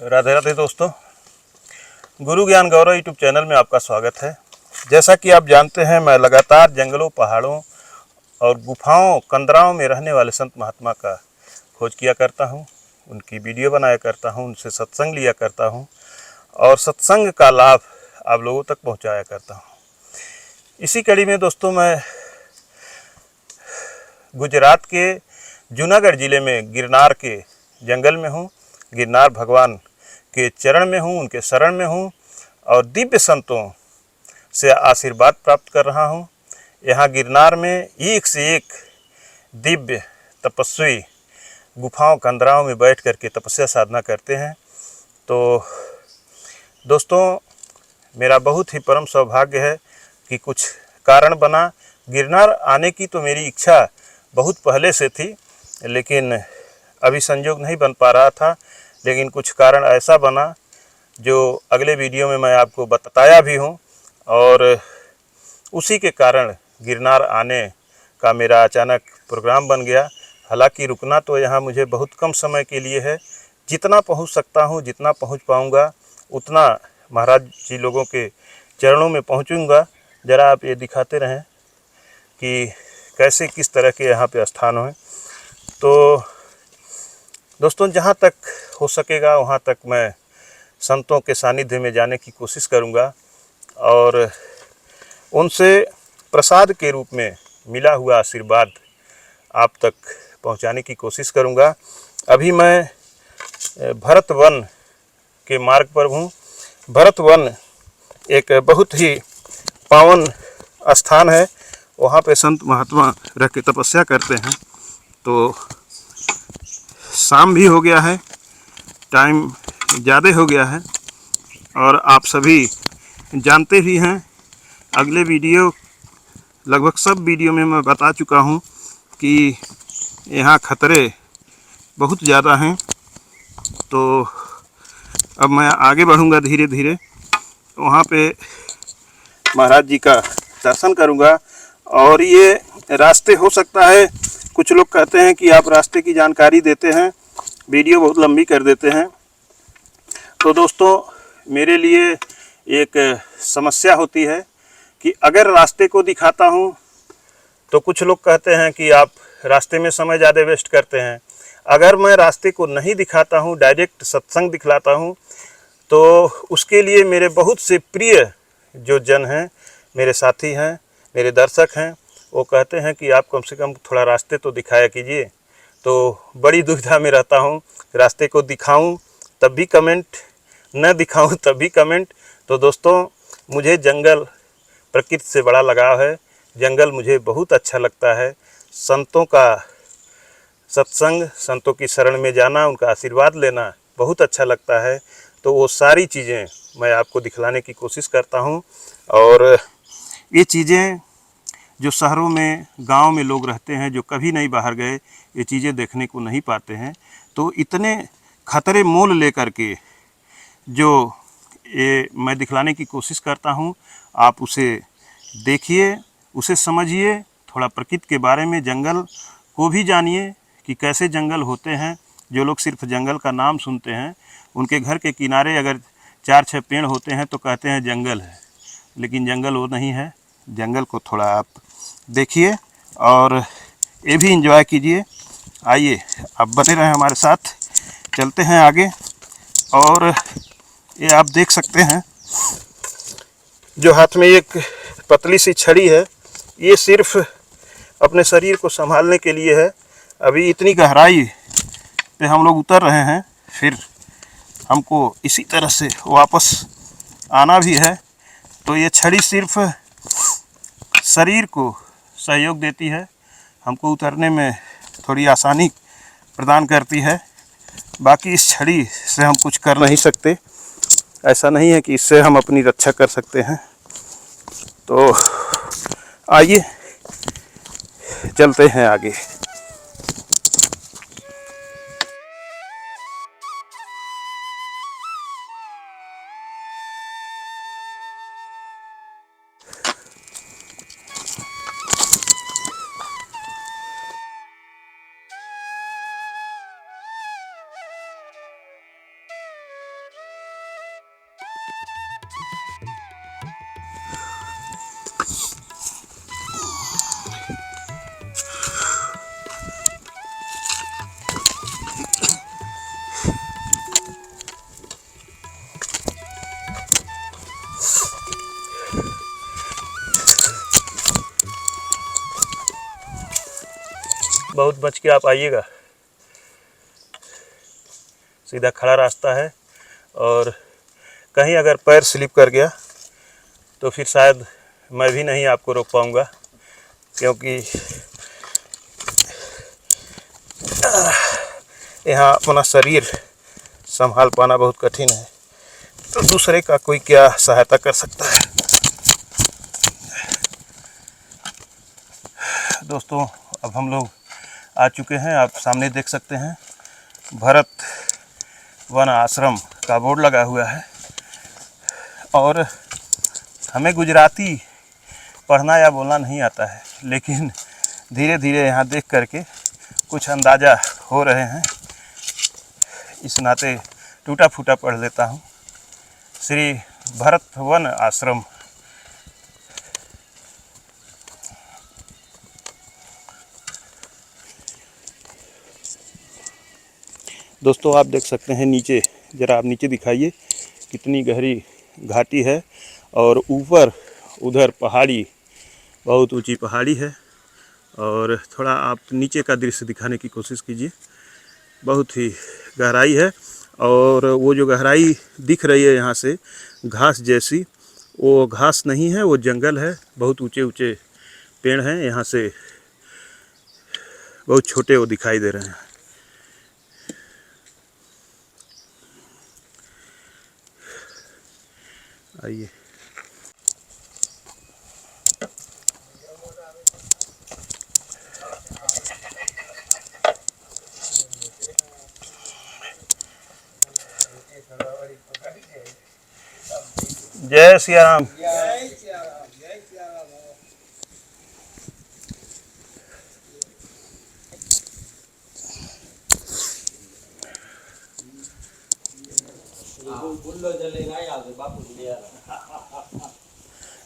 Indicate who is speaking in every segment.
Speaker 1: राधे राधे दोस्तों, गुरु ज्ञान गौरव YouTube channel में आपका स्वागत है। जैसा कि आप जानते हैं, मैं लगातार जंगलों, पहाड़ों और गुफाओं, कंदराओं में रहने वाले संत महात्मा का खोज किया करता हूं, उनकी वीडियो बनाया करता हूं, उनसे सत्संग लिया करता हूं और सत्संग का लाभ आप लोगों तक पहुंचाया करता हूं। इसी कड़ी में दोस्तों, मैं गुजरात के जूनागढ़ ज़िले में गिरनार के जंगल में हूँ। गिरनार भगवान के चरण में हूँ, उनके शरण में हूँ और दिव्य संतों से आशीर्वाद प्राप्त कर रहा हूँ। यहाँ गिरनार में एक से एक दिव्य तपस्वी गुफाओं, कंदराओं में बैठ कर के तपस्या साधना करते हैं। तो दोस्तों, मेरा बहुत ही परम सौभाग्य है कि कुछ कारण बना। गिरनार आने की तो मेरी इच्छा बहुत पहले से थी, लेकिन अभी संयोग नहीं बन पा रहा था। लेकिन कुछ कारण ऐसा बना जो अगले वीडियो में मैं आपको बताया भी हूँ, और उसी के कारण गिरनार आने का मेरा अचानक प्रोग्राम बन गया। हालांकि रुकना तो यहाँ मुझे बहुत कम समय के लिए है। जितना पहुँच सकता हूँ, जितना पहुँच पाऊँगा, उतना महाराज जी लोगों के चरणों में पहुँचूँगा। ज़रा आप ये दिखाते रहें कि कैसे, किस तरह के यहाँ पे स्थान हैं। तो दोस्तों, जहाँ तक हो सकेगा वहाँ तक मैं संतों के सानिध्य में जाने की कोशिश करूँगा और उनसे प्रसाद के रूप में मिला हुआ आशीर्वाद आप तक पहुँचाने की कोशिश करूँगा। अभी मैं भरत वन के मार्ग पर हूँ। भरत वन एक बहुत ही पावन स्थान है। वहाँ पे संत महात्मा रह के तपस्या करते हैं। तो शाम भी हो गया है, टाइम ज़्यादा हो गया है और आप सभी जानते भी हैं। अगले वीडियो, लगभग सब वीडियो में मैं बता चुका हूँ कि यहाँ खतरे बहुत ज़्यादा हैं। तो अब मैं आगे बढ़ूँगा धीरे धीरे। वहाँ पे महाराज जी का दर्शन करूँगा। और ये रास्ते, हो सकता है कुछ लोग कहते हैं कि आप रास्ते की जानकारी देते हैं, वीडियो बहुत लंबी कर देते हैं। तो दोस्तों, मेरे लिए एक समस्या होती है कि अगर रास्ते को दिखाता हूँ तो कुछ लोग कहते हैं कि आप रास्ते में समय ज़्यादा वेस्ट करते हैं। अगर मैं रास्ते को नहीं दिखाता हूँ, डायरेक्ट सत्संग दिखलाता हूँ, तो उसके लिए मेरे बहुत से प्रिय जो जन हैं, मेरे साथी हैं, मेरे दर्शक हैं, वो कहते हैं कि आप कम से कम थोड़ा रास्ते तो दिखाया कीजिए। तो बड़ी दुविधा में रहता हूँ, रास्ते को दिखाऊं तब भी कमेंट, न दिखाऊं तब भी कमेंट। तो दोस्तों, मुझे जंगल, प्रकृति से बड़ा लगाव है। जंगल मुझे बहुत अच्छा लगता है। संतों का सत्संग, संतों की शरण में जाना, उनका आशीर्वाद लेना बहुत अच्छा लगता है। तो वो सारी चीज़ें मैं आपको दिखलाने की कोशिश करता हूँ। और ये चीज़ें जो शहरों में, गांव में लोग रहते हैं, जो कभी नहीं बाहर गए, ये चीज़ें देखने को नहीं पाते हैं। तो इतने खतरे मोल लेकर के जो ये मैं दिखलाने की कोशिश करता हूँ, आप उसे देखिए, उसे समझिए, थोड़ा प्रकृति के बारे में, जंगल को भी जानिए कि कैसे जंगल होते हैं। जो लोग सिर्फ जंगल का नाम सुनते हैं, उनके घर के किनारे अगर 4-6 पेड़ होते हैं तो कहते हैं जंगल है, लेकिन जंगल वो नहीं है। जंगल को थोड़ा आप देखिए और ये भी एंजॉय कीजिए। आइए, आप बने रहें हमारे साथ, चलते हैं आगे। और ये आप देख सकते हैं, जो हाथ में एक पतली सी छड़ी है, ये सिर्फ अपने शरीर को संभालने के लिए है। अभी इतनी गहराई पे हम लोग उतर रहे हैं, फिर हमको इसी तरह से वापस आना भी है। तो ये छड़ी सिर्फ शरीर को सहयोग देती है, हमको उतरने में थोड़ी आसानी प्रदान करती है। बाकी इस छड़ी से हम कुछ कर नहीं सकते। ऐसा नहीं है कि इससे हम अपनी रक्षा कर सकते हैं। तो आइए, चलते हैं आगे। बहुत बच के आप आइएगा। सीधा खड़ा रास्ता है, और कहीं अगर पैर स्लिप कर गया तो फिर शायद मैं भी नहीं आपको रोक पाऊँगा, क्योंकि यहाँ अपना शरीर संभाल पाना बहुत कठिन है, तो दूसरे का कोई क्या सहायता कर सकता है। दोस्तों, अब हम लोग आ चुके हैं, आप सामने देख सकते हैं भरत वन आश्रम का बोर्ड लगा हुआ है। और हमें गुजराती पढ़ना या बोलना नहीं आता है, लेकिन धीरे धीरे यहाँ देख करके कुछ अंदाज़ा हो रहे हैं, इस नाते टूटा फूटा पढ़ लेता हूँ। श्री भरत वन आश्रम। दोस्तों, आप देख सकते हैं नीचे, ज़रा आप नीचे दिखाइए कितनी गहरी घाटी है, और ऊपर उधर पहाड़ी, बहुत ऊंची पहाड़ी है। और थोड़ा आप नीचे का दृश्य दिखाने की कोशिश कीजिए, बहुत ही गहराई है। और वो जो गहराई दिख रही है यहाँ से घास जैसी, वो घास नहीं है, वो जंगल है। बहुत ऊंचे ऊंचे पेड़ हैं, यहाँ से बहुत छोटे वो दिखाई दे रहे हैं। आइए। जय सिया राम। जय सिया राम।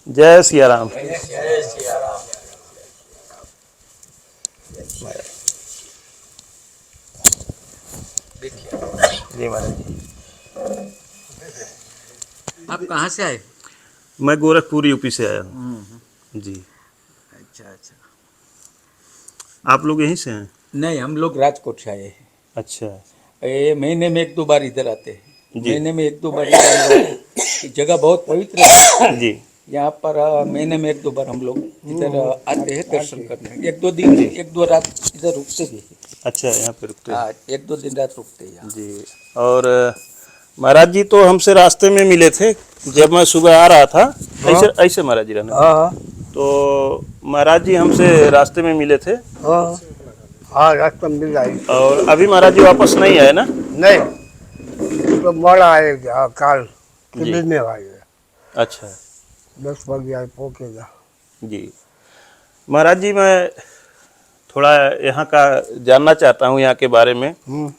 Speaker 2: जय सिया राम।
Speaker 1: जी महाराज जी।
Speaker 2: आप कहाँ से आए?
Speaker 1: मैं गोरखपुर यूपी से आया हूँ जी।
Speaker 2: अच्छा अच्छा।
Speaker 1: आप लोग यहीं से हैं?
Speaker 2: नहीं, हम लोग राजकोट से आए हैं।
Speaker 1: अच्छा
Speaker 2: ये महीने में 1-2 बार इधर आते हैं।
Speaker 1: जी।
Speaker 2: महीने में 1-2 बार इधर आते हैं। ये जगह बहुत पवित्र है
Speaker 1: जी।
Speaker 2: यहाँ पर। महीने में 1-2 बार हम लोग इधर आते हैं दर्शन करने। 1-2 दिन, 1-2 रात इधर रुकते भी हैं।
Speaker 1: अच्छा, यहाँ पे रुकते हैं?
Speaker 2: हाँ, 1-2 दिन रात रुकते हैं यहाँ।
Speaker 1: जी। और महाराज जी तो हमसे रास्ते में मिले थे जब मैं सुबह आ रहा था। ऐसे ऐसे महाराज जी रहने।
Speaker 3: हाँ
Speaker 1: तो महाराज जी हमसे रास्ते में मिले थे।
Speaker 3: हाँ हाँ, रास्ता मिल जाएगी।
Speaker 1: और अभी महाराज जी वापस नहीं आए ना?
Speaker 3: नहीं, तो बड़ा आएगा काल
Speaker 1: जी।
Speaker 3: मिलने वाले।
Speaker 1: अच्छा,
Speaker 3: 10 बजे पहुँचेगा
Speaker 1: जी। महाराज जी, मैं थोड़ा यहाँ का जानना चाहता हूँ, यहाँ के बारे में।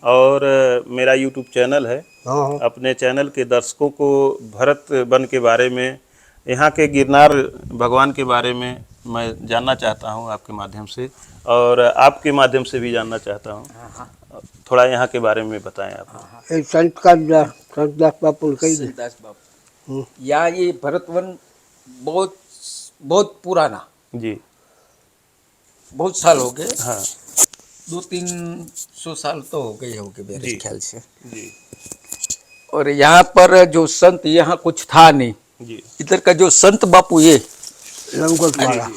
Speaker 1: और मेरा यूट्यूब चैनल है,
Speaker 3: हाँ
Speaker 1: अपने चैनल के दर्शकों को भरत वन के बारे में, यहाँ के गिरनार भगवान के बारे में मैं जानना चाहता हूँ आपके माध्यम से, और आपके माध्यम से भी जानना चाहता हूँ। थोड़ा यहाँ के बारे में बताएं आप।
Speaker 3: एक संत दास बापू कही दे।
Speaker 2: दास बाबू, यहाँ ये भरतवन बहुत बहुत पुराना,
Speaker 1: जी।
Speaker 2: बहुत साल हो गए।
Speaker 1: हाँ
Speaker 2: 200-300 साल तो हो गए होंगे मेरे
Speaker 1: जी।
Speaker 2: ख्याल से।
Speaker 1: जी।
Speaker 2: और यहाँ पर जो संत, यहाँ कुछ था नहीं।
Speaker 1: जी।
Speaker 2: इधर का जो संत बापू,
Speaker 3: लंगोट वाला,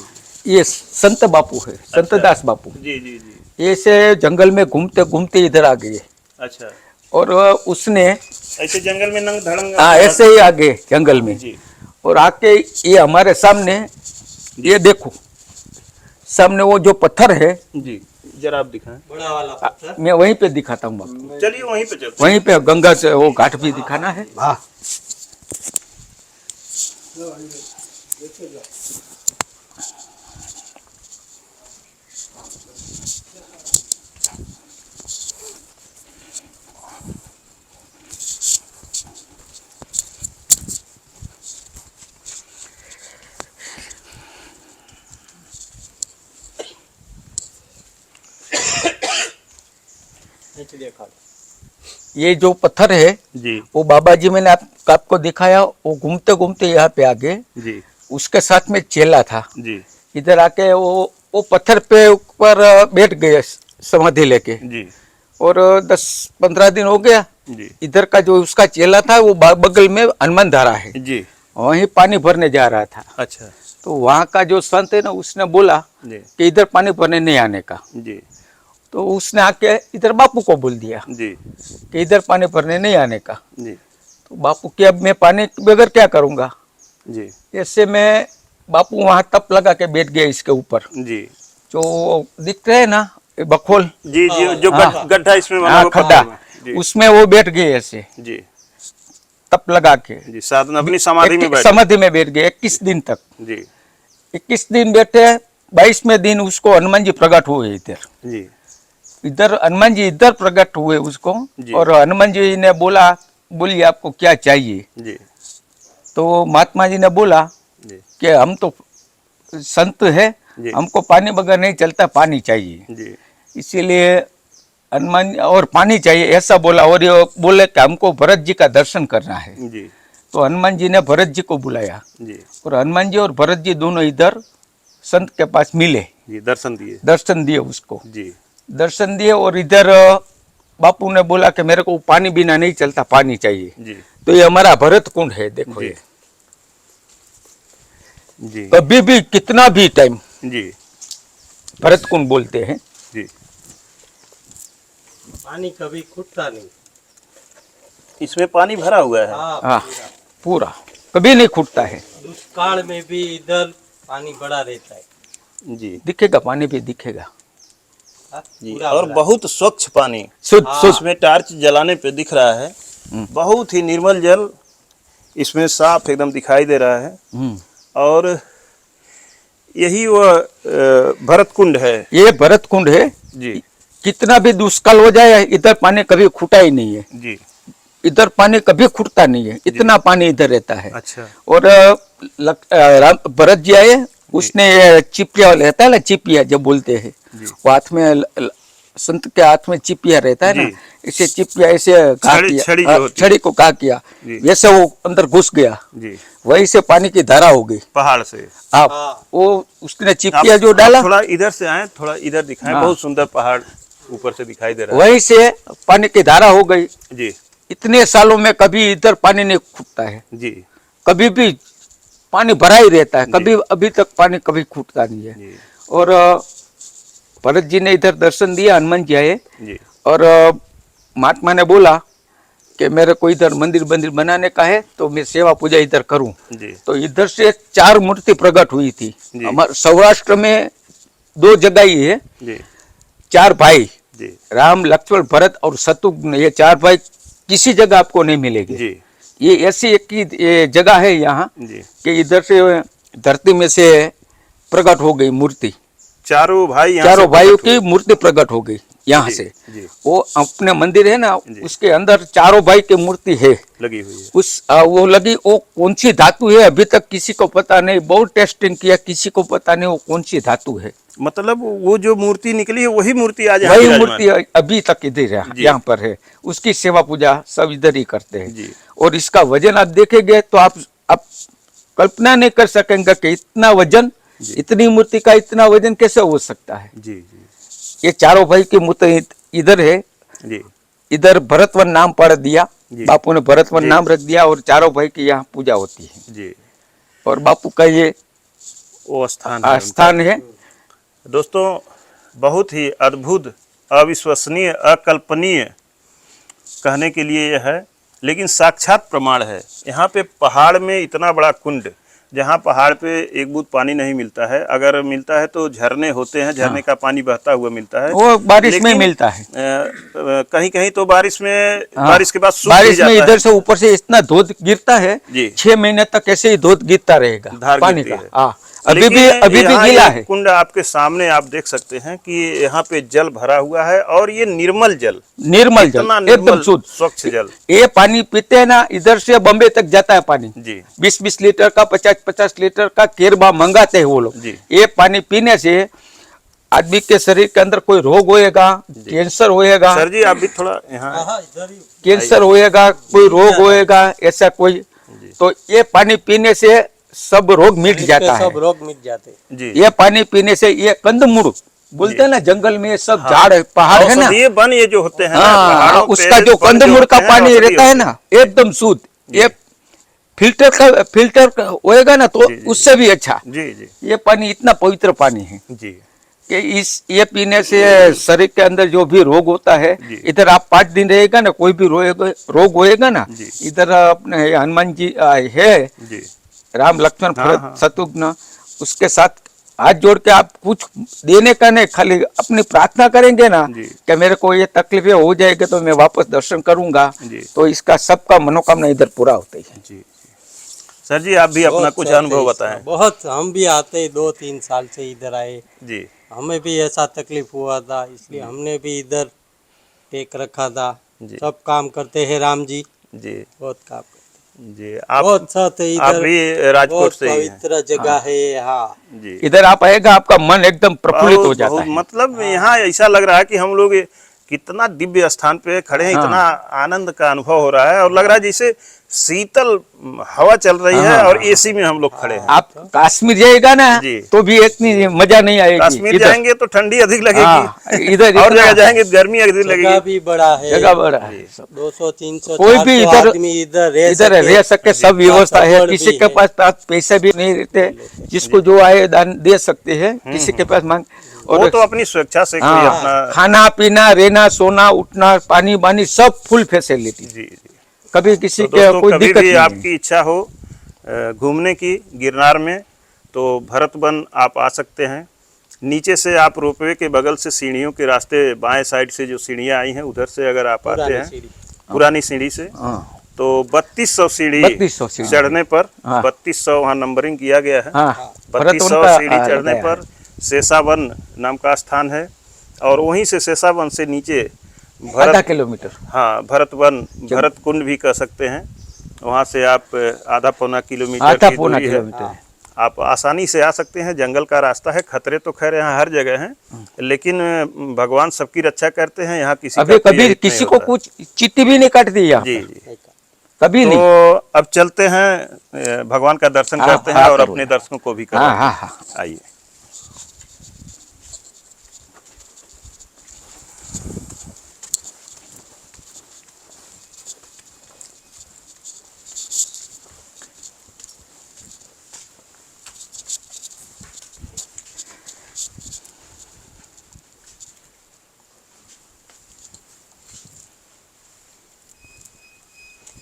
Speaker 2: ये संत बापू है, संत दास बापू।
Speaker 1: जी जी जी।
Speaker 2: ऐसे जंगल में घूमते घूमते इधर आ गए।
Speaker 1: अच्छा,
Speaker 2: और उसने
Speaker 1: ऐसे जंगल में नंग धड़ंग।
Speaker 2: हाँ, ऐसे ही आ गए जंगल में।
Speaker 1: जी।
Speaker 2: और आके ये हमारे सामने, ये देखो सामने वो जो पत्थर है,
Speaker 1: जी, जरा आप दिखाएं। बड़ा वाला पत्थर।
Speaker 2: मैं वहीं पे दिखाता हूँ आपको।
Speaker 1: चलिए वहीं पे चलते।
Speaker 2: वहीं पे गंगा से वो घाट भी दिखाना है।
Speaker 3: हाँ
Speaker 2: ये जो पत्थर है
Speaker 1: जी
Speaker 2: वो बाबा जी मैंने आपको दिखाया, वो घूमते घूमते यहाँ पे आ गए।
Speaker 1: जी
Speaker 2: उसके साथ में चेला था,
Speaker 1: जी।
Speaker 2: इधर आके वो पत्थर पे ऊपर बैठ गए समाधि लेके,
Speaker 1: जी
Speaker 2: और 10-15 दिन हो गया।
Speaker 1: जी
Speaker 2: इधर का जो उसका चेला था वो बगल में हनुमान धारा है,
Speaker 1: जी।
Speaker 2: वहीं पानी भरने जा रहा था।
Speaker 1: अच्छा
Speaker 2: तो वहाँ का जो संत है ना, उसने बोला
Speaker 1: जी
Speaker 2: कि इधर पानी भरने नहीं आने का।
Speaker 1: जी
Speaker 2: तो उसने आके इधर बापू को बोल दिया
Speaker 1: जी
Speaker 2: कि इधर पानी भरने नहीं आने का।
Speaker 1: जी
Speaker 2: तो बापू के अब मैं पानी बगैर क्या करूँगा।
Speaker 1: जी
Speaker 2: ऐसे में बापू वहाँ तप लगा के बैठ गया इसके ऊपर,
Speaker 1: जी
Speaker 2: जो दिख रहे है ना ये बखोल,
Speaker 1: जी जी। जो
Speaker 2: हाँ।
Speaker 1: गड्ढा इसमें बना
Speaker 2: हाँ
Speaker 1: हुआ
Speaker 2: खड्डा,
Speaker 1: पत्थर में। जी
Speaker 2: उसमें वो बैठ गए ऐसे
Speaker 1: जी
Speaker 2: तप लगा के।
Speaker 1: जी। साधना अपनी समाधि में बैठे।
Speaker 2: समाधि में बैठ गए 21 दिन तक।
Speaker 1: जी
Speaker 2: 21 दिन बैठे, 22वें दिन उसको हनुमान जी प्रकट हुए इधर।
Speaker 1: जी
Speaker 2: इधर हनुमान जी इधर प्रकट हुए उसको,
Speaker 1: जी।
Speaker 2: और हनुमान जी ने बोला, बोलिए आपको क्या चाहिए।
Speaker 1: जी
Speaker 2: तो महात्मा जी ने बोला
Speaker 1: जी
Speaker 2: कि हम तो संत है,
Speaker 1: जी
Speaker 2: हमको पानी बगैर नहीं चलता, पानी चाहिए।
Speaker 1: जी
Speaker 2: इसीलिए हनुमान और पानी चाहिए ऐसा बोला, और ये बोले कि हमको भरत जी का दर्शन करना है।
Speaker 1: जी
Speaker 2: तो हनुमान जी ने भरत जी को बुलाया,
Speaker 1: जी
Speaker 2: और हनुमान जी और भरत जी दोनों इधर संत के पास मिले,
Speaker 1: जी। दर्शन दिए।
Speaker 2: दर्शन दिए उसको,
Speaker 1: जी
Speaker 2: दर्शन दिए। और इधर बापू ने बोला कि मेरे को पानी बिना नहीं चलता, पानी चाहिए।
Speaker 1: जी
Speaker 2: तो ये हमारा भरत कुंड है, देखो
Speaker 1: जी
Speaker 2: ये
Speaker 1: जी
Speaker 2: कभी भी कितना भी टाइम
Speaker 1: जी
Speaker 2: भरत कुंड बोलते हैं।
Speaker 1: जी।
Speaker 4: पानी कभी खुटता नहीं।
Speaker 1: इसमें पानी भरा हुआ है।
Speaker 4: हाँ,
Speaker 2: हाँ पूरा कभी नहीं खुटता है।
Speaker 4: दुष्काल में भी इधर पानी बड़ा रहता है।
Speaker 1: जी
Speaker 2: दिखेगा, पानी भी दिखेगा,
Speaker 4: हाँ,
Speaker 1: जी।
Speaker 4: पूरा
Speaker 1: और
Speaker 4: भरा।
Speaker 1: बहुत स्वच्छ पानी
Speaker 2: शुद्ध शुद्ध।
Speaker 1: इसमें टॉर्च जलाने पे दिख रहा है। बहुत ही निर्मल जल इसमें साफ एकदम दिखाई दे रहा है।
Speaker 2: हम्म।
Speaker 1: और यही वह भरत कुंड है।
Speaker 2: ये भरत कुंड है।
Speaker 1: जी
Speaker 2: कितना भी दुष्काल हो जाए इधर पानी कभी खुटा ही नहीं है,
Speaker 1: जी।
Speaker 2: इधर पानी कभी खुटता नहीं है, इतना पानी इधर रहता है।
Speaker 1: अच्छा
Speaker 2: और भरत जी आए, उसने ये चिपिया रहता है ना, चिपिया जब बोलते हैं,
Speaker 1: जी।
Speaker 2: वो हाथ में संत के हाथ में चिपिया रहता है ना,
Speaker 1: जी।
Speaker 2: इसे चिपिया ऐसे घा
Speaker 1: छड़ी-
Speaker 2: किया,
Speaker 1: छड़ी जो
Speaker 2: हाँ,
Speaker 1: होती
Speaker 2: छड़ी को घा किया,
Speaker 1: जी।
Speaker 2: वैसे वो अंदर घुस गया,
Speaker 1: जी।
Speaker 2: वहीं से पानी की धारा हो गई।
Speaker 1: पहाड़ से
Speaker 2: आप
Speaker 4: हाँ।
Speaker 2: वो उसने
Speaker 1: आप
Speaker 2: चिपिया जो डाला,
Speaker 1: थोड़ा इधर से आए, थोड़ा इधर दिखाएं।
Speaker 2: हाँ।
Speaker 1: बहुत सुंदर पहाड़ ऊपर से दिखाई दे रहा
Speaker 2: वहीं से पानी की धारा हो गई।
Speaker 1: है। जी
Speaker 2: इतने सालों में कभी इधर पानी नहीं खुटता है,
Speaker 1: जी
Speaker 2: कभी भी पानी भरा ही रहता है,
Speaker 1: जी।
Speaker 2: कभी अभी तक पानी कभी खुटता नहीं है।
Speaker 1: जी
Speaker 2: और भरत जी ने इधर दर्शन दिया, हनुमान जी आए,
Speaker 1: जी
Speaker 2: और महात्मा ने बोला कि मेरे को इधर मंदिर बनाने का है, तो मैं सेवा पूजा इधर करूं।
Speaker 1: जी
Speaker 2: तो इधर से 4 मूर्ति प्रकट हुई थी।
Speaker 1: जी।
Speaker 2: हमारे सौराष्ट्र में 2 जगह ही है,
Speaker 1: जी
Speaker 2: 4 भाई,
Speaker 1: जी
Speaker 2: राम लक्ष्मण भरत और शत्रुघ्न, ये 4 भाई किसी जगह आपको नहीं मिलेंगे।
Speaker 1: जी
Speaker 2: ये ऐसी एक ही ये जगह है यहाँ
Speaker 1: जी।
Speaker 2: कि इधर से धरती में से प्रकट हो गई मूर्ति,
Speaker 1: चारों भाई यहाँ
Speaker 2: चारों
Speaker 1: से
Speaker 2: भाइयों
Speaker 1: प्रकट
Speaker 2: की
Speaker 1: हुए।
Speaker 2: मूर्ति प्रकट हो गई यहाँ
Speaker 1: जी,
Speaker 2: से।
Speaker 1: जी।
Speaker 2: वो अपने मंदिर है ना,
Speaker 1: जी।
Speaker 2: उसके अंदर चारों भाई की मूर्ति है।
Speaker 1: लगी हुई है।
Speaker 2: वो लगी, वो कौन सी धातु है अभी तक किसी को पता नहीं, बहुत टेस्टिंग किया, किसी को पता नहीं वो कौन सी धातु है।
Speaker 1: मतलब वो जो मूर्ति निकली है वही मूर्ति आज यहाँ
Speaker 2: वही
Speaker 1: विराजमान
Speaker 2: मूर्ति अभी तक इधर है,
Speaker 1: जी।
Speaker 2: यहाँ पर है। उसकी सेवा पूजा सब इधर ही करते हैं।
Speaker 1: जी।
Speaker 2: और इसका वजन आप देखेंगे तो आप कल्पना नहीं कर सकेंगे कि इतना वजन,
Speaker 1: जी।
Speaker 2: इतनी मूर्ति का इतना वजन कैसे हो सकता है।
Speaker 1: जी जी
Speaker 2: ये चारों भाई की मूर्ति इधर है।
Speaker 1: जी
Speaker 2: इधर भरतवन नाम पढ़ दिया,
Speaker 1: जी।
Speaker 2: बापू ने भरतवन
Speaker 1: जी।
Speaker 2: नाम रख दिया, और चारों भाई की यहाँ पूजा होती है।
Speaker 1: जी।
Speaker 2: और बापू का ये
Speaker 1: वो स्थान है
Speaker 2: स्थान है।
Speaker 1: उनका। दोस्तों, बहुत ही अद्भुत, अविश्वसनीय, अकल्पनीय कहने के लिए यह है, लेकिन साक्षात प्रमाण है। यहाँ पे पहाड़ में इतना बड़ा कुंड, जहाँ पहाड़ पे एक बूंद पानी नहीं मिलता है, अगर मिलता है तो झरने होते हैं, झरने का पानी बहता हुआ मिलता है।
Speaker 2: वो बारिश में
Speaker 1: लेकिन,
Speaker 2: मिलता है।
Speaker 1: कहीं कहीं तो बारिश में,
Speaker 2: हाँ,
Speaker 1: बारिश के बाद सूख भी
Speaker 2: बारिश में
Speaker 1: जाता
Speaker 2: इधर
Speaker 1: है।
Speaker 2: से ऊपर से इतना धोध गिरता है,
Speaker 1: जी।
Speaker 2: 6 महीने तक ऐसे ही धोध गिरता रहेगा
Speaker 1: धार
Speaker 2: पानी
Speaker 1: गिरती
Speaker 2: का।
Speaker 1: है।
Speaker 2: हाँ, अभी
Speaker 1: लेकिन
Speaker 2: भी
Speaker 1: यहाँ
Speaker 2: गीला
Speaker 1: ये
Speaker 2: है।
Speaker 1: कुंड आपके सामने आप देख सकते हैं कि यहाँ पे जल भरा हुआ है, और ये निर्मल जल,
Speaker 2: निर्मल जल,
Speaker 1: इतना
Speaker 2: एकदम
Speaker 1: निर्मल
Speaker 2: शुद्ध
Speaker 1: स्वच्छ जल।
Speaker 2: ये पानी पीते हैं ना, इधर से बम्बे तक जाता है पानी।
Speaker 1: जी
Speaker 2: 20-20 लीटर का, 50-50 लीटर का केरबा मंगाते हैं वो लोग।
Speaker 1: जी।
Speaker 2: ये पानी पीने से आदमी के शरीर के अंदर कोई रोग होएगा, कैंसर होएगा,
Speaker 1: सर जी आप भी थोड़ा यहाँ
Speaker 4: हाँ, इधर ही
Speaker 2: कैंसर होएगा, कोई रोग होएगा, ऐसा कोई, तो ये पानी पीने से सब रोग मिट
Speaker 4: शरीर
Speaker 2: जाता
Speaker 4: के
Speaker 2: है।
Speaker 4: सब रोग मिट जाते।
Speaker 1: जी
Speaker 2: ये पानी पीने से ये कंदमूल बोलते हैं ना जंगल में सब झाड़ है, पहाड़ है ना,
Speaker 1: औषधीय वन ये जो होते हैं ना,
Speaker 2: हाँ,
Speaker 1: पहाड़ों पे
Speaker 2: उसका जो
Speaker 1: वन
Speaker 2: कंदमूल का
Speaker 1: होते हैं,
Speaker 2: पानी
Speaker 1: औषधीय
Speaker 2: रहता है
Speaker 1: होते
Speaker 2: ना एकदम शुद्ध, ये फिल्टर होएगा ना तो
Speaker 1: जी, जी,
Speaker 2: उससे भी अच्छा।
Speaker 1: हैं। जी जी
Speaker 2: ये पानी इतना पवित्र पानी है
Speaker 1: जी
Speaker 2: कि ये पीने से शरीर के अंदर जो भी रोग होता है,
Speaker 1: जी।
Speaker 2: इधर आप 5 दिन रहेगा ना, कोई भी रोग होएगा ना,
Speaker 1: जी।
Speaker 2: इधर अपने हनुमान जी है,
Speaker 1: जी
Speaker 2: राम लक्ष्मण
Speaker 1: हाँ,
Speaker 2: भरत
Speaker 1: हाँ।
Speaker 2: शत्रुघ्न, उसके साथ हाथ जोड़ के आप कुछ देने का नहीं, खाली अपनी प्रार्थना करेंगे ना
Speaker 1: जी।
Speaker 2: कि मेरे को ये तकलीफें हो जाएगी तो मैं वापस दर्शन करूंगा,
Speaker 1: जी।
Speaker 2: तो इसका सबका मनोकामना इधर पूरा होता है।
Speaker 1: जी सर जी, आप भी अपना
Speaker 4: बहुत
Speaker 1: कुछ
Speaker 4: सहते
Speaker 1: अनुभव
Speaker 4: इसका,
Speaker 1: बताएं।
Speaker 4: बहुत। हम भी आते 2-3 साल से इधर आए,
Speaker 1: जी
Speaker 4: हमें भी ऐसा तकलीफ हुआ था, इसलिए हमने भी इधर टेक रखा था।
Speaker 1: जी।
Speaker 4: सब काम करते हैं राम जी,
Speaker 1: जी
Speaker 4: बहुत काम करते
Speaker 1: जी
Speaker 4: बहुत साथ है
Speaker 1: आप
Speaker 4: इधर,
Speaker 1: भी राजकोट
Speaker 4: बहुत
Speaker 1: से ही हैं।
Speaker 4: पवित्र जगह है यहाँ।
Speaker 1: जी
Speaker 2: इधर आप आएगा आपका मन एकदम प्रफुल्लित हो
Speaker 1: बहुत
Speaker 2: जाता
Speaker 1: बहुत
Speaker 2: है।
Speaker 1: मतलब यहाँ ऐसा लग रहा है कि हम लोग कितना दिव्य स्थान पे खड़े हैं,
Speaker 2: हाँ।
Speaker 1: इतना आनंद का अनुभव हो रहा है और लग रहा है जैसे शीतल हवा चल रही है
Speaker 2: हाँ,
Speaker 1: और
Speaker 2: हाँ,
Speaker 1: एसी में हम लोग खड़े हैं।
Speaker 2: आप कश्मीर जाएगा ना
Speaker 1: जी।
Speaker 2: तो भी इतनी मजा नहीं आएगी।
Speaker 1: कश्मीर
Speaker 2: इधर
Speaker 1: जाएंगे तो ठंडी अधिक लगेगी,
Speaker 2: हाँ, इधर
Speaker 1: और
Speaker 2: इतना
Speaker 1: जगह जाएंगे तो गर्मी अधिक
Speaker 4: जगह
Speaker 1: लगेगी।
Speaker 4: भी बड़ा है,
Speaker 2: जगह बड़ा है।
Speaker 4: 200-300
Speaker 2: कोई भी
Speaker 4: 400
Speaker 2: इधर
Speaker 4: आदमी इधर
Speaker 2: रह सके, सब व्यवस्था है।
Speaker 4: सगवड़
Speaker 2: किसी
Speaker 4: भी
Speaker 2: के
Speaker 4: है।
Speaker 2: पास पैसे भी नहीं रहते, जिसको जो आए दान दे सकते हैं, किसी के पास मांग।
Speaker 1: वो
Speaker 2: और
Speaker 1: तो अपनी स्वेच्छा से कोई
Speaker 2: हाँ,
Speaker 1: अपना।
Speaker 2: खाना पीना रहना सोना उठना पानी वानी सब फुल फैसिलिटी,
Speaker 1: जी जी
Speaker 2: कभी किसी
Speaker 1: तो
Speaker 2: के
Speaker 1: दोस्तों,
Speaker 2: कोई
Speaker 1: कभी
Speaker 2: दिक्कत
Speaker 1: भी
Speaker 2: नहीं है।
Speaker 1: आपकी इच्छा हो घूमने की गिरनार में तो भरत वन आप आ सकते हैं। नीचे से आप रोपवे के बगल से सीढ़ियों के रास्ते बाएं साइड से जो सीढ़ियाँ आई हैं उधर से अगर आप आते
Speaker 4: पुरानी
Speaker 1: हैं
Speaker 4: सीढ़ी।
Speaker 1: पुरानी सीढ़ी से,
Speaker 2: हाँ,
Speaker 1: तो 3200 सीढ़ी
Speaker 2: 3200 सीढ़ी।
Speaker 1: चढ़ने पर
Speaker 2: हाँ।
Speaker 1: 3200 वहाँ नंबरिंग किया गया है।
Speaker 2: हाँ,
Speaker 1: 3200 सीढ़ी चढ़ने
Speaker 2: लगाया है।
Speaker 1: पर शेषावन नाम का स्थान है और वहीं से शेषावन से नीचे
Speaker 2: आधा किलोमीटर।
Speaker 1: हाँ भरत वन, भरत कुंड भी कह सकते हैं, वहाँ से आप आधा पौना किलोमीटर
Speaker 2: आधा
Speaker 1: की
Speaker 2: पौना
Speaker 1: दूरी है।
Speaker 2: किलोमीटर है।
Speaker 1: आप आसानी से आ सकते हैं, जंगल का रास्ता है। खतरे तो खैर यहाँ हर जगह हैं, लेकिन भगवान सबकी रक्षा करते हैं। यहाँ किसी
Speaker 2: अभी
Speaker 1: का कोई
Speaker 2: कभी
Speaker 1: अहित नहीं
Speaker 2: किसी को
Speaker 1: होता।
Speaker 2: कुछ चिट्ठी भी नहीं काट दी यहाँ
Speaker 1: जी
Speaker 2: पे,
Speaker 1: जी
Speaker 2: कभी नहीं।
Speaker 1: तो अब चलते हैं, भगवान का दर्शन
Speaker 2: हाँ,
Speaker 1: करते हैं
Speaker 2: हाँ,
Speaker 1: और
Speaker 2: करो
Speaker 1: अपने
Speaker 2: ना।
Speaker 1: दर्शनों को भी
Speaker 2: हाँ
Speaker 1: करवाते
Speaker 2: हाँ
Speaker 1: हैं।
Speaker 2: हाँ।
Speaker 1: आइए।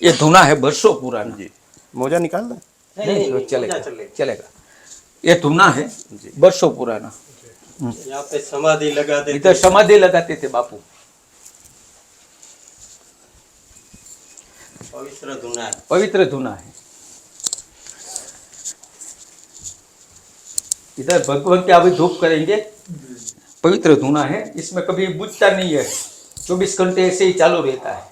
Speaker 2: ये धुना है बरसों पुराना।
Speaker 1: जी मोजा निकाल दें।
Speaker 2: नहीं चलेगा चलेगा। ये धुना है बरसों पुराना।
Speaker 4: यहाँ पे समाधि लगा देते
Speaker 2: इधर समाधि लगाते थे बापू।
Speaker 4: पवित्र धुना है।
Speaker 2: पवित्र धुना है। इधर भगवान के अभी धूप करेंगे, पवित्र धुना है, इसमें कभी बुझता नहीं है, 24 घंटे ऐसे ही चालू रहता है।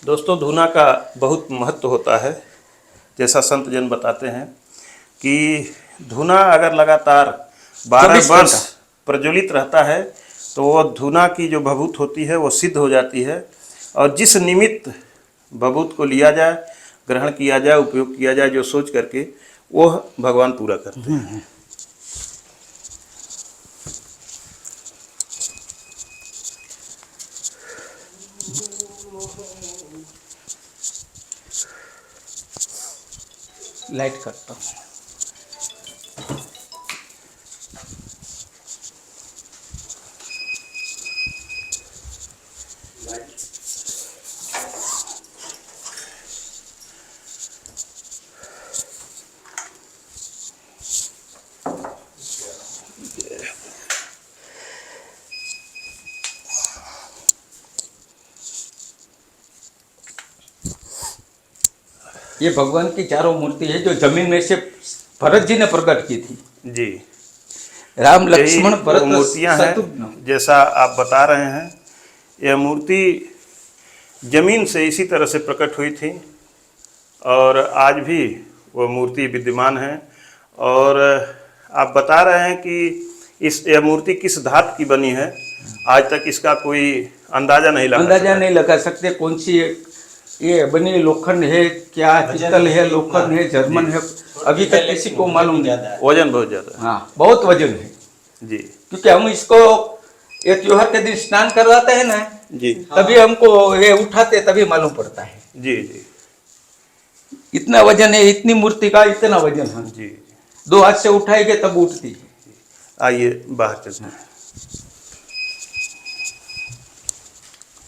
Speaker 1: दोस्तों, धुना का बहुत महत्व होता है। जैसा संत जन बताते हैं कि धुना अगर लगातार 12
Speaker 2: 24
Speaker 1: वर्ष
Speaker 2: घंटा
Speaker 1: प्रज्वलित रहता है तो वो धुना की जो भभूत होती है वो सिद्ध हो जाती है, और जिस निमित्त भभूत को लिया जाए, ग्रहण किया जाए, उपयोग किया जाए, जो सोच करके वो भगवान पूरा करते हैं।
Speaker 2: लाइट करता हूँ। ये भगवान की चारों मूर्ति है जो जमीन में से भरत जी ने प्रकट की थी।
Speaker 1: जी
Speaker 2: राम
Speaker 1: यही
Speaker 2: लक्ष्मण
Speaker 1: वो
Speaker 2: भरत
Speaker 1: मूर्तियां
Speaker 2: शत्रुघ्न।
Speaker 1: हैं जैसा आप बता रहे हैं। यह मूर्ति जमीन से इसी तरह से प्रकट हुई थी और आज भी वो मूर्ति विद्यमान है। और आप बता रहे हैं कि यह मूर्ति किस धातु की बनी है, आज तक इसका कोई अंदाजा नहीं लगा
Speaker 2: अंदाजा
Speaker 1: सका।
Speaker 2: नहीं लगा सकते कौन सी ये बनी लोखंड है क्या, पित्तल है, लोखंड है, जर्मन है, अभी तक किसी को मालूम नहीं।
Speaker 1: वजन बहुत ज़्यादा है।
Speaker 2: हाँ, बहुत वजन है।
Speaker 1: जी
Speaker 2: क्योंकि हम इसको ये त्योहार के दिन स्नान करवाते हैं ना,
Speaker 1: जी
Speaker 2: तभी हमको ये उठाते तभी मालूम पड़ता है।
Speaker 1: जी जी
Speaker 2: इतना वजन है, इतनी मूर्ति का इतना वजन है।
Speaker 1: जी।
Speaker 2: 2 हाथ से उठाएंगे तब उठती है।
Speaker 1: आइए बाहर चलते हैं,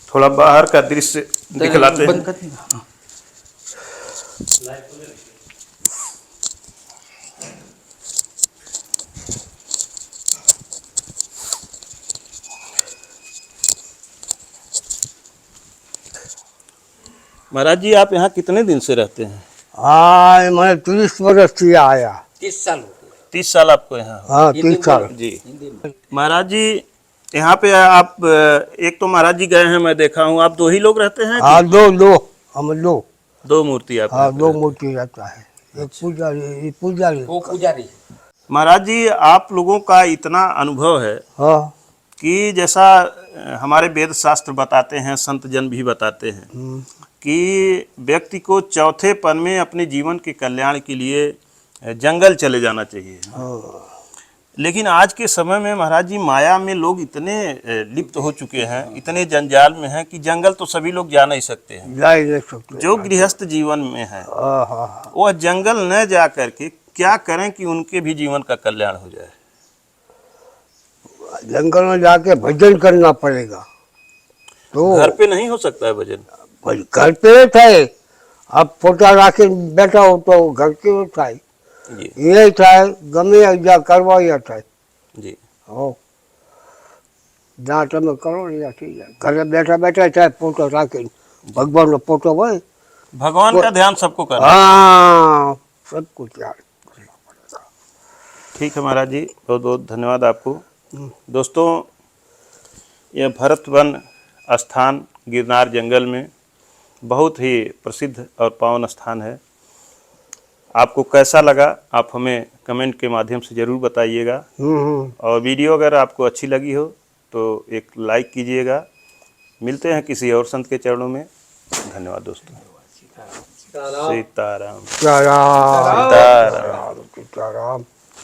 Speaker 1: थोड़ा बाहर का दृश्य दिखलाते
Speaker 2: बंद
Speaker 1: हैं।
Speaker 2: कर देना। हाँ।
Speaker 1: महाराज जी आप यहाँ कितने दिन से रहते हैं?
Speaker 3: हाँ मैं 30 वर्ष से आया।
Speaker 2: 30 साल हो गए।
Speaker 1: 30 साल आपको यहाँ हो?
Speaker 3: हाँ 30 साल।
Speaker 1: जी महाराज जी यहाँ पे आप एक तो महाराज जी गए हैं, मैं देखा हूँ आप 2 ही लोग रहते हैं
Speaker 3: हाँ
Speaker 1: कि
Speaker 3: दो हम दो।
Speaker 1: 2 मूर्ति आप
Speaker 3: हाँ
Speaker 1: यहाँ पे
Speaker 3: 2
Speaker 1: रहते हैं?
Speaker 3: मूर्ति रहता है, एक पुजारी, एक पुजारी।
Speaker 2: वो पुजारी।
Speaker 1: महाराज जी आप लोगों का इतना अनुभव है
Speaker 3: हाँ
Speaker 1: कि जैसा हमारे वेद शास्त्र बताते हैं, संत जन भी बताते हैं कि व्यक्ति को चौथे पन में अपने जीवन के कल्याण के लिए जंगल चले जाना चाहिए। लेकिन आज के समय में महाराज जी माया में लोग इतने लिप्त हो चुके हैं, इतने जंजाल में हैं कि जंगल तो सभी लोग जा नहीं सकते हैं।
Speaker 3: जा ही नहीं सकते।
Speaker 1: जो गृहस्थ जीवन में है
Speaker 3: हाँ हाँ
Speaker 1: वह जंगल न जा करके क्या करें कि उनके भी जीवन का कल्याण हो जाए?
Speaker 3: जंगल में जाके भजन करना पड़ेगा। तो
Speaker 1: घर पे नहीं हो सकता है भजन?
Speaker 3: भाई घर पे थे, अब पोता राखी बैठा हो तो घर के થાય
Speaker 1: जी
Speaker 3: એ થાય ગમે ત્યાં કરવા થાય
Speaker 1: जी
Speaker 3: હો જ્યાં તમે કરો ને ત્યાં થઈ જાય। ઘરે બેઠા બેઠા થાય પોતો રાખીને ભગવાનનો પોતો હોય।
Speaker 1: भगवान का ध्यान सबको करना।
Speaker 3: हाँ सब कुछ यार।
Speaker 1: ठीक है महाराज जी, बहुत बहुत धन्यवाद आपको। दोस्तों यह भरत वन स्थान गिरनार जंगल में बहुत ही प्रसिद्ध और पावन स्थान है। आपको कैसा लगा आप हमें कमेंट के माध्यम से ज़रूर बताइएगा, और वीडियो अगर आपको अच्छी लगी हो तो एक लाइक कीजिएगा। मिलते हैं किसी और संत के चरणों में। धन्यवाद दोस्तों। सीताराम
Speaker 3: सीताराम
Speaker 1: सीताराम।
Speaker 3: सीताराम।